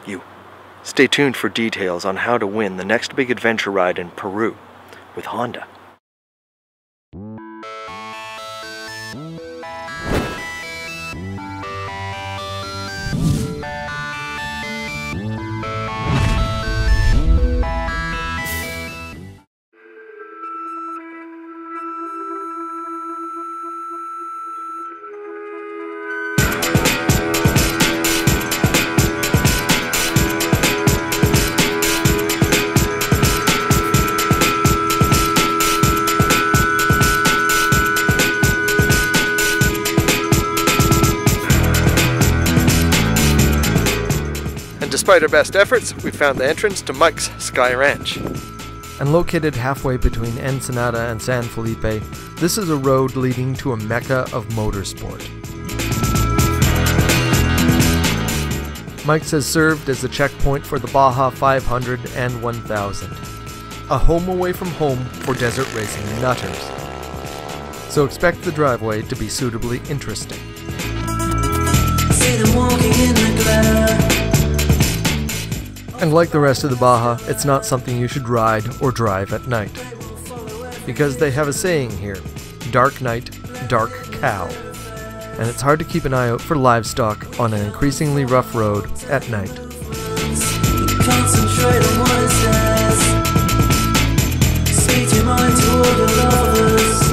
you. Stay tuned for details on how to win the next big adventure ride in Peru with Honda. Despite our best efforts, we found the entrance to Mike's Sky Ranch. And located halfway between Ensenada and San Felipe, this is a road leading to a mecca of motorsport. Mike's has served as a checkpoint for the Baja 500 and 1000, a home away from home for desert racing nutters. So expect the driveway to be suitably interesting. See them walking in the glare. And like the rest of the Baja, it's not something you should ride or drive at night. Because they have a saying here, dark night, dark cow. And it's hard to keep an eye out for livestock on an increasingly rough road at night. Concentrate on what it says. Speak your mind to all the lovers.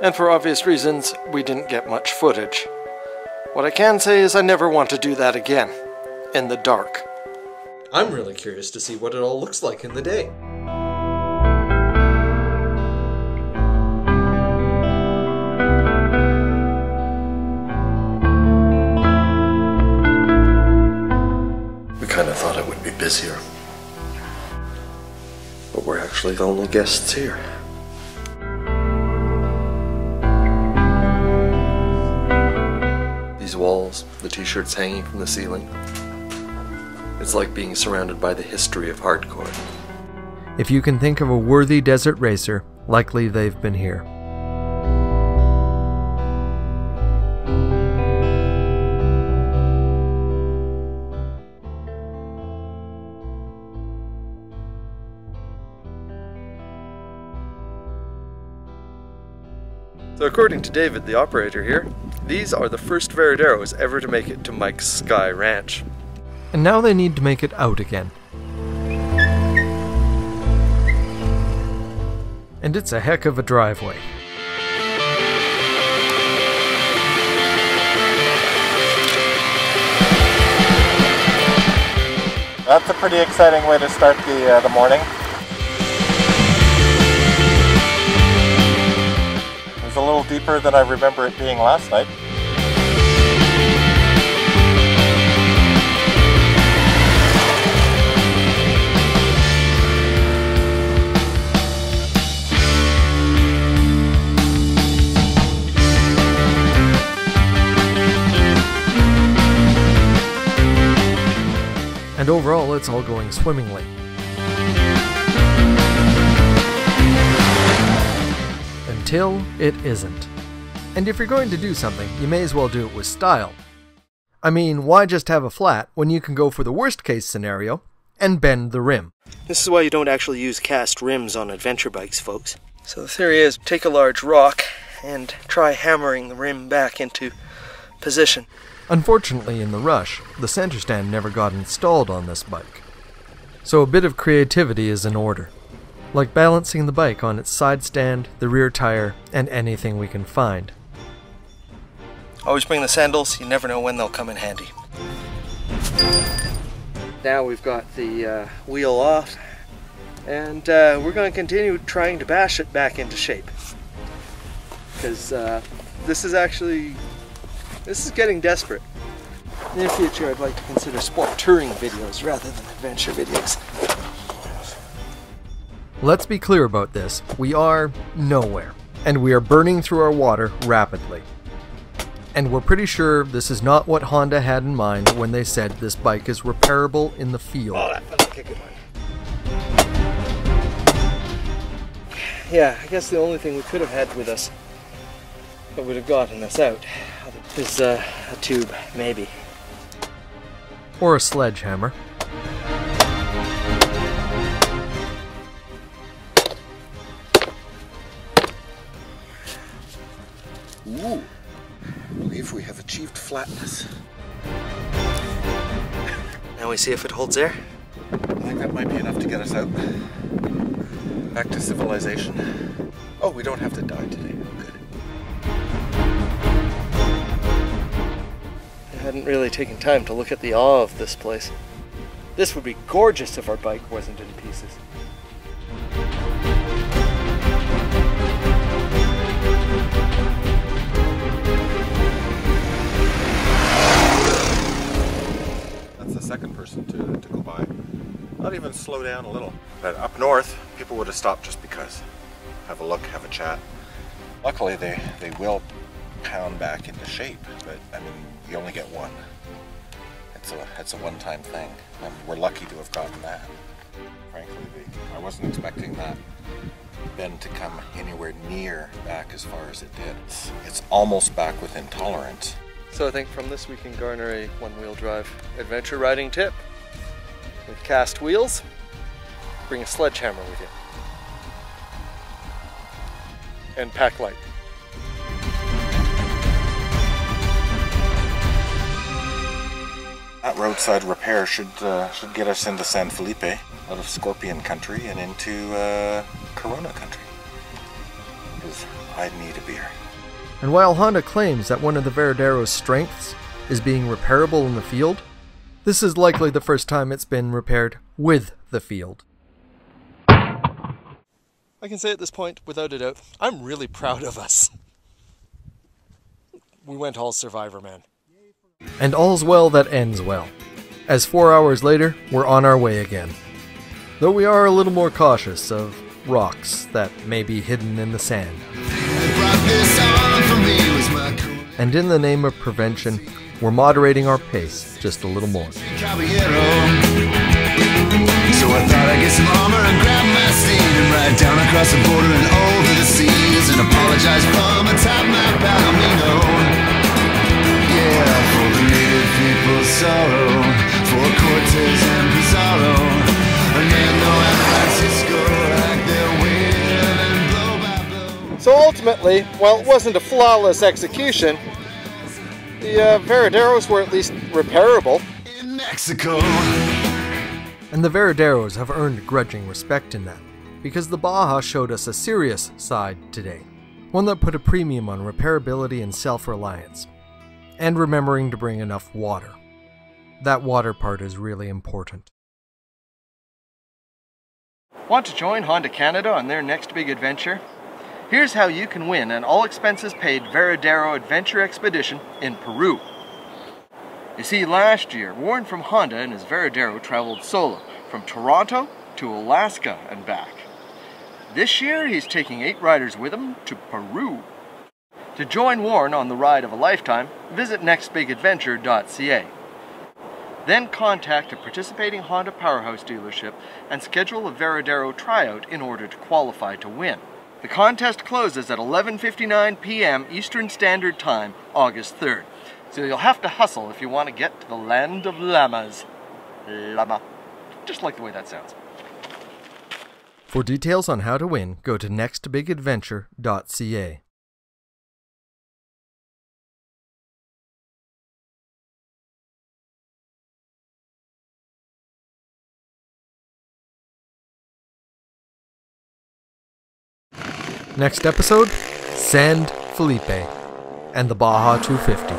And for obvious reasons, we didn't get much footage. What I can say is I never want to do that again, in the dark. I'm really curious to see what it all looks like in the day. We kind of thought it would be busier, but we're actually the only guests here. These walls, the t-shirts hanging from the ceiling. It's like being surrounded by the history of hardcore. If you can think of a worthy desert racer, likely they've been here. So according to David, the operator here, these are the first Varaderos ever to make it to Mike's Sky Ranch. And now they need to make it out again. And it's a heck of a driveway. That's a pretty exciting way to start the morning. A little deeper than I remember it being last night. And overall, it's all going swimmingly. Until it isn't. And if you're going to do something, you may as well do it with style. I mean, why just have a flat when you can go for the worst case scenario and bend the rim? This is why you don't actually use cast rims on adventure bikes, folks. So the theory is, take a large rock and try hammering the rim back into position. Unfortunately, in the rush, the center stand never got installed on this bike. So a bit of creativity is in order. Like balancing the bike on its side stand, the rear tire, and anything we can find. Always bring the sandals, you never know when they'll come in handy. Now we've got the wheel off, and we're going to continue trying to bash it back into shape. Because this is getting desperate. In the future, I'd like to consider sport touring videos rather than adventure videos. Let's be clear about this. We are nowhere, and we are burning through our water rapidly. And we're pretty sure this is not what Honda had in mind when they said this bike is repairable in the field. Oh, that felt like a good one. yeah, I guess the only thing we could have had with us that would have gotten us out is a tube, maybe. Or a sledgehammer. Ooh, I believe we have achieved flatness. Now we see if it holds air. I think that might be enough to get us out. Back to civilization. Oh, we don't have to die today. Good. I hadn't really taken time to look at the awe of this place. This would be gorgeous if our bike wasn't in pieces. That's the second person to go by. Not even slow down a little. But up north, people would have stopped just because. Have a look, have a chat. Luckily, they will pound back into shape, but I mean, you only get one. It's a one-time thing, and we're lucky to have gotten that. Frankly, I wasn't expecting that bend to come anywhere near back as far as it did. It's almost back within tolerance. So I think from this we can garner a OneWheelDrive adventure riding tip. With cast wheels, bring a sledgehammer with you. And pack light. That roadside repair should get us into San Felipe, out of Scorpion country, and into Corona country. Because I need a beer. And while Honda claims that one of the Varadero's strengths is being repairable in the field, this is likely the first time it's been repaired with the field. I can say at this point, without a doubt, I'm really proud of us. We went all Survivor, man. And all's well that ends well, as 4 hours later, we're on our way again. Though we are a little more cautious of rocks that may be hidden in the sand. And in the name of prevention, we're moderating our pace just a little more. So I thought I'd get some armor and grab my steed and ride down across the border and over the seas and apologize for my top map Palomino. Yeah, for the native people's sorrow, for Cortez and Pizarro, and Mando and Francisco like their will and blow by blow. So ultimately, while it wasn't a flawless execution, the Varaderos were at least repairable. In Mexico. And the Varaderos have earned grudging respect in that, because the Baja showed us a serious side today, one that put a premium on repairability and self-reliance, and remembering to bring enough water. That water part is really important. Want to join Honda Canada on their next big adventure? Here's how you can win an all-expenses-paid Varadero adventure expedition in Peru. You see, last year, Warren from Honda and his Varadero traveled solo from Toronto to Alaska and back. This year, he's taking 8 riders with him to Peru. To join Warren on the ride of a lifetime, visit nextbigadventure.ca. Then contact a participating Honda Powerhouse dealership and schedule a Varadero tryout in order to qualify to win. The contest closes at 11:59 p.m. Eastern Standard Time, August 3rd. So you'll have to hustle if you want to get to the land of llamas. Llama. Just like the way that sounds. For details on how to win, go to nextbigadventure.ca. Next episode, San Felipe and the Baja 250.